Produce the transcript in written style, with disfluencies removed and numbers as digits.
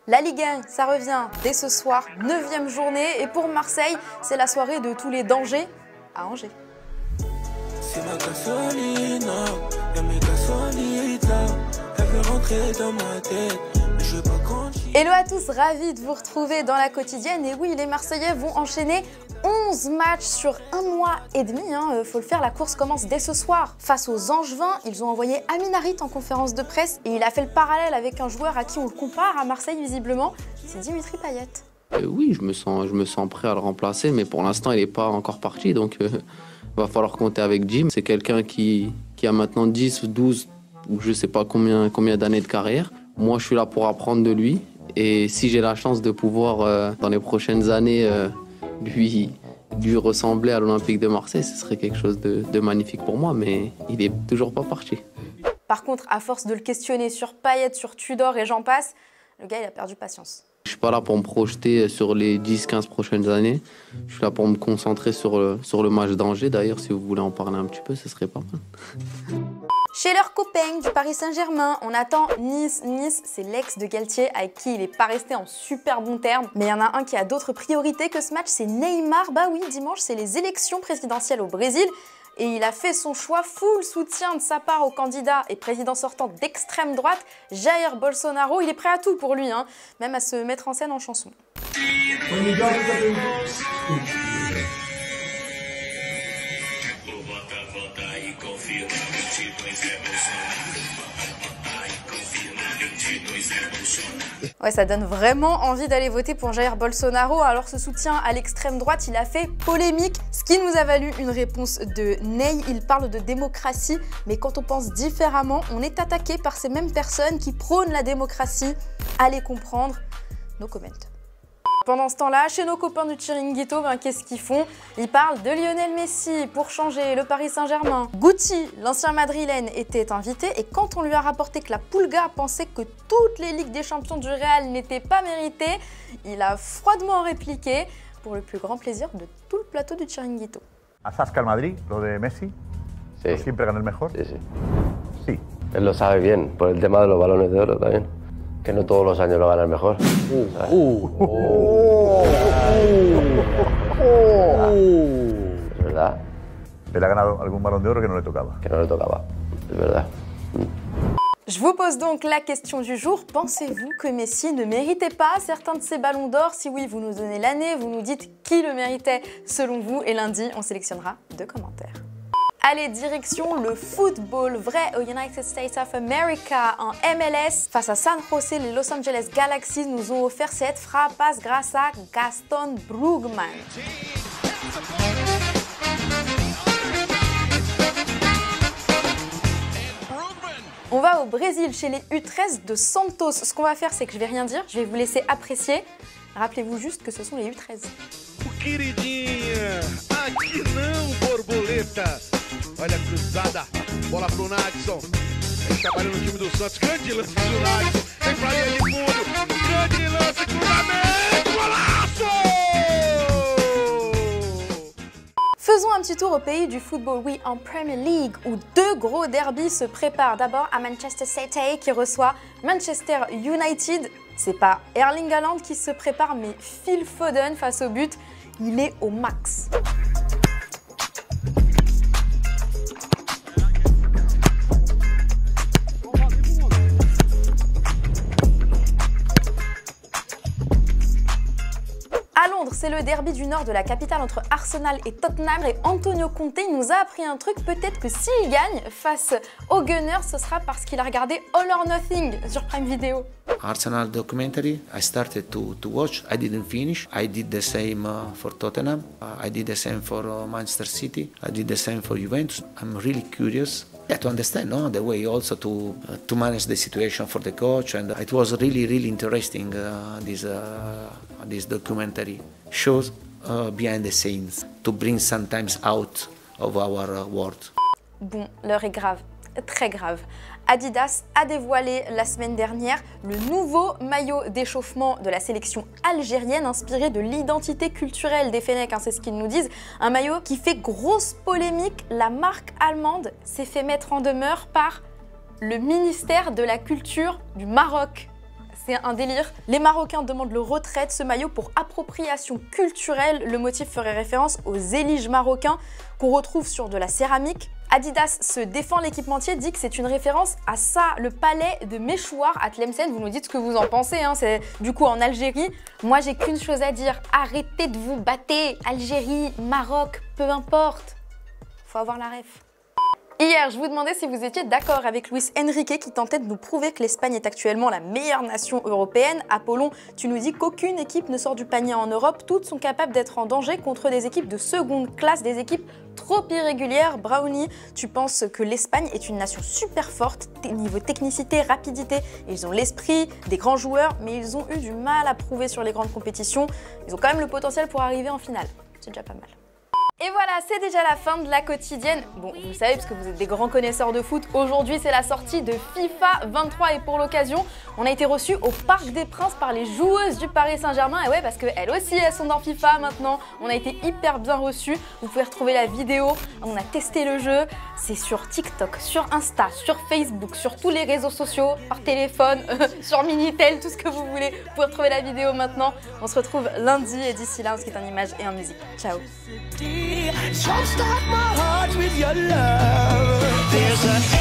La Ligue 1, ça revient dès ce soir, 9e journée. Et pour Marseille, c'est la soirée de tous les dangers à Angers. Hello à tous, ravi de vous retrouver dans la quotidienne. Et oui, les Marseillais vont enchaîner 11 matchs sur un mois et demi. Faut le faire, la course commence dès ce soir. Face aux Angevins, ils ont envoyé Amin Harit en conférence de presse et il a fait le parallèle avec un joueur à qui on le compare à Marseille visiblement, c'est Dimitri Payet. Oui, je me sens prêt à le remplacer, mais pour l'instant il n'est pas encore parti, donc va falloir compter avec Jim. C'est quelqu'un qui a maintenant 10 ou 12 ou je sais pas combien d'années de carrière. Moi je suis là pour apprendre de lui et si j'ai la chance de pouvoir dans les prochaines années lui ressembler à l'Olympique de Marseille, ce serait quelque chose de magnifique pour moi, mais il n'est toujours pas parti. Par contre, à force de le questionner sur Payet, sur Tudor et j'en passe, le gars il a perdu patience. Je suis pas là pour me projeter sur les 10-15 prochaines années. Je suis là pour me concentrer sur le match d'Angers. D'ailleurs, si vous voulez en parler un petit peu, ce serait pas mal. Chez leurs copains du Paris Saint-Germain, on attend Nice. Nice, c'est l'ex de Galtier avec qui il n'est pas resté en super bons termes. Mais il y en a un qui a d'autres priorités que ce match, c'est Neymar. Bah oui, dimanche, c'est les élections présidentielles au Brésil. Et il a fait son choix, full soutien de sa part au candidat et président sortant d'extrême droite, Jair Bolsonaro. Il est prêt à tout pour lui, même à se mettre en scène en chanson. Ouais, ça donne vraiment envie d'aller voter pour Jair Bolsonaro. Alors ce soutien à l'extrême droite, il a fait polémique, ce qui nous a valu une réponse de Ney. Il parle de démocratie, mais quand on pense différemment, on est attaqué par ces mêmes personnes qui prônent la démocratie. Allez comprendre, no comment. Pendant ce temps-là, chez nos copains du Chiringuito, qu'est-ce qu'ils font? Ils parlent de Lionel Messi pour changer le Paris Saint-Germain. Guti, l'ancien madrilène, était invité et quand on lui a rapporté que la Pulga pensait que toutes les Ligues des Champions du Real n'étaient pas méritées, il a froidement répliqué pour le plus grand plaisir de tout le plateau du Chiringuito. ¿Asasca el Madrid, lo de Messi? Sí. ¿No siempre gana el mejor? Sí, sí. Sí. Él lo sabe bien, por el tema de los balones de oro también. Que no todos los años lo gana el mejor. Es verdad. Él ha ganado algún balón de oro que no le tocaba. Que no le tocaba, es verdad. Je vous pose donc la question du jour. Pensez-vous que Messi ne méritait pas certains de ses ballons d'or? Si oui, vous nous donnez l'année, vous nous dites qui le méritait selon vous et lundi, on sélectionnera 2 commentaires. Allez, direction le football vrai au United States of America en MLS. Face à San José, les Los Angeles Galaxy nous ont offert cette frappe grâce à Gaston Brugman. On va au Brésil chez les U13 de Santos. Ce qu'on va faire, c'est que je vais rien dire, je vais vous laisser apprécier. Rappelez-vous juste que ce sont les U13. Queridinha, aqui não, borboleta. Olha a cruzada, bola pro Nadson. Ele trabalha no time do Santos, grande lance do Nadson. Tem pra linha de fundo, grande lance, cruzamento, golaço! Faisons un petit tour au pays du football, oui, en Premier League, où 2 gros derbys se préparent. D'abord à Manchester City qui reçoit Manchester United. C'est pas Erling Haaland qui se prépare, mais Phil Foden face au but. Il est au max. À Londres, c'est le derby du nord de la capitale entre Arsenal et Tottenham et Antonio Conte nous a appris un truc, peut-être que s'il gagne face aux Gunners, ce sera parce qu'il a regardé All or Nothing sur Prime Video. Arsenal documentary, I started to watch, I didn't finish, I did the same for Tottenham, I did the same for Manchester City, I did the same for Juventus. I'm really curious. Yeah, to understand the way also to manage the situation for the coach, and it was really interesting. This documentary shows behind the scenes to bring sometimes out of our world. Bon, l'heure est grave, très grave. Adidas a dévoilé la semaine dernière le nouveau maillot d'échauffement de la sélection algérienne inspiré de l'identité culturelle des Fennecs, c'est ce qu'ils nous disent. Un maillot qui fait grosse polémique. La marque allemande s'est fait mettre en demeure par le ministère de la Culture du Maroc. c'est un délire. Les Marocains demandent le retrait de ce maillot pour appropriation culturelle. Le motif ferait référence aux éliges marocains qu'on retrouve sur de la céramique. Adidas se défend, l'équipementier dit que c'est une référence à ça, le palais de Mechouar à Tlemcen. Vous nous dites ce que vous en pensez, hein. C'est du coup en Algérie. Moi j'ai qu'une chose à dire, arrêtez de vous battre. Algérie, Maroc, peu importe. Faut avoir la ref. Hier, je vous demandais si vous étiez d'accord avec Luis Enrique qui tentait de nous prouver que l'Espagne est actuellement la meilleure nation européenne. Apollon, tu nous dis qu'aucune équipe ne sort du panier en Europe. Toutes sont capables d'être en danger contre des équipes de seconde classe, des équipes trop irrégulières. Brownie, tu penses que l'Espagne est une nation super forte, niveau technicité, rapidité. Ils ont l'esprit des grands joueurs, mais ils ont eu du mal à prouver sur les grandes compétitions. Ils ont quand même le potentiel pour arriver en finale. C'est déjà pas mal. Et voilà, c'est déjà la fin de la quotidienne. Bon, vous le savez parce que vous êtes des grands connaisseurs de foot. Aujourd'hui, c'est la sortie de FIFA 23 et pour l'occasion, on a été reçus au Parc des Princes par les joueuses du Paris Saint-Germain. Et ouais, parce qu'elles aussi, elles sont dans FIFA maintenant. On a été hyper bien reçus. Vous pouvez retrouver la vidéo. On a testé le jeu. C'est sur TikTok, sur Insta, sur Facebook, sur tous les réseaux sociaux, par téléphone, sur Minitel, tout ce que vous voulez. Vous pouvez retrouver la vidéo maintenant. On se retrouve lundi et d'ici là, on se quitte en images et en musique. Ciao. Don't stop my heart with your love. There's a